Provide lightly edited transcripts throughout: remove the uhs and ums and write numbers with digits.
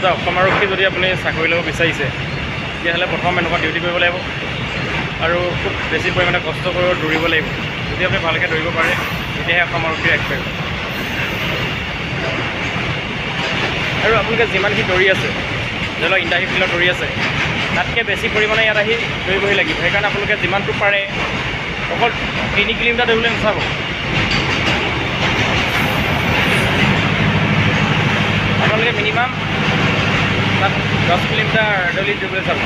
আচলতে অসম আৰক্ষী যদি আপুনি চাকৰি ল'ব বিচাৰিছে তেতিয়াহ'লে প্ৰথম এনেকুৱা ডিউটি কৰিব লাগিব আৰু খুব বেছি পৰিমাণে কষ্ট কৰি দৌৰিব লাগিব। যদি আপুনি ভালকৈ দৌৰিব পাৰে তেতিয়াহে অসম আৰক্ষী ৰাখিব পাৰিব। আৰু আপোনালোকে যিমানখিনি দৌৰি আছে, ধৰি লওক ইণ্টাৰভিউ ফিল্ডত দৌৰি আছে, তাতকৈ বেছি পৰিমাণে ইয়াত আহি দৌৰিবহি লাগিব। সেইকাৰণে আপোনালোকে যিমানটো পাৰে অকল 3 কিলোমিটাৰ দৌৰিবলৈ নাচাব। আপোনালোকে মিনিমাম তাত 10 কিলোমিটাৰ ডেইলি দৌৰিবলৈ চাব।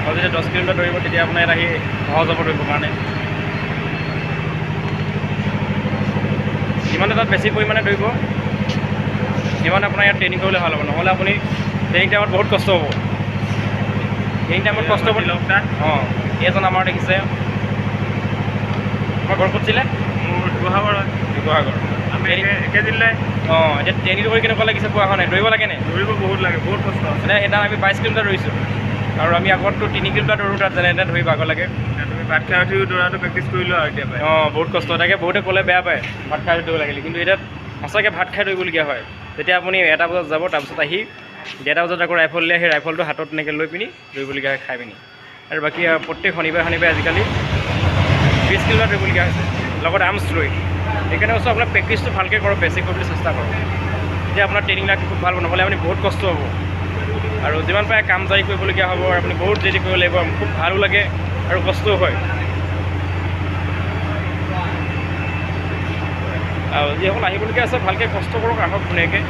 আৰু যেতিয়া 10 কিলোমিটাৰ দৌৰিব তেতিয়া আপোনাৰ ইয়াত আহি সহজ হ'ব দৌৰিবৰ কাৰণে। যিমানে তাত বেছি পৰিমাণে দৌৰিব সিমানে আপোনাৰ ইয়াত ট্ৰেইনিং কৰিবলৈ ভাল হ'ব। নহ'লে আপুনি ট্ৰেইনিং টাইমত বহুত কষ্ট হ'ব। ট্ৰেইনিং টাইমত কষ্ট হ'ব। অঁ, এইজন আমাৰ দেখিছে, আমাৰ ঘৰ ক'ত আছিলে? মোৰ শিৱসাগৰ হয়। শিৱসাগৰ। আমি একে জিলাই। অঁ, এতিয়া ট্ৰেইনিংটো কৰি কেনেকুৱা লাগিছে পোৱা হোৱা নাই? দৌৰিব লাগেনে? দৌৰিব বহুত লাগে, বহুত কষ্ট আছে। মানে সেইদিনা আমি 22 কিলোমিটাৰ দৌৰিছোঁ আৰু আমি আগততো 3 কিলোমিটাৰ দৌৰোঁ, তাত যেনে তেনে ধৰিব আগৰ লাগে। তুমি ভাত খাই উঠি দৌৰাটো প্ৰেক্টিছ কৰিলোঁ আৰু এতিয়া পাই। অঁ, বহুত কষ্ট। তাকে বহুতে ক'লে বেয়া পায় ভাত খাই দৌৰিব লাগিলে, কিন্তু এতিয়া সঁচাকৈ ভাত খাই দৌৰিবলগীয়া হয়। যেতিয়া আপুনি 1টা বজাত যাব, তাৰপিছত আহি 1টা বজাত আকৌ ৰাইফল লৈ আহি ৰাইফলটো হাতত এনেকৈ লৈ পিনি দৌৰিবলগীয়া হয় খাই পিনি। আৰু বাকী প্ৰত্যেক শনিবাৰে আজিকালি 20 কিলোমিটাৰ দৌৰিবলগীয়া হৈছে, লগত আৰ্মছ লৈ। সেইকাৰণে কৈছোঁ আপোনাৰ প্ৰেক্টিছটো ভালকৈ কৰক, বেছিক কৰিবলৈ চেষ্টা কৰক। তেতিয়া আপোনাৰ ট্ৰেইনিংবিলাক খুব ভাল হ'ব, নহ'লে আপুনি বহুত কষ্ট হ'ব আৰু যিমান পাৰে কাম জাৰি কৰিবলগীয়া হ'ব আৰু আপুনি বহুত দেৰি কৰিব লাগিব। খুব ভালো লাগে আৰু কষ্টও হয়। আৰু যিসকল আহিবলগীয়া আছে ভালকৈ কষ্ট কৰক, আহক ধুনীয়াকৈ।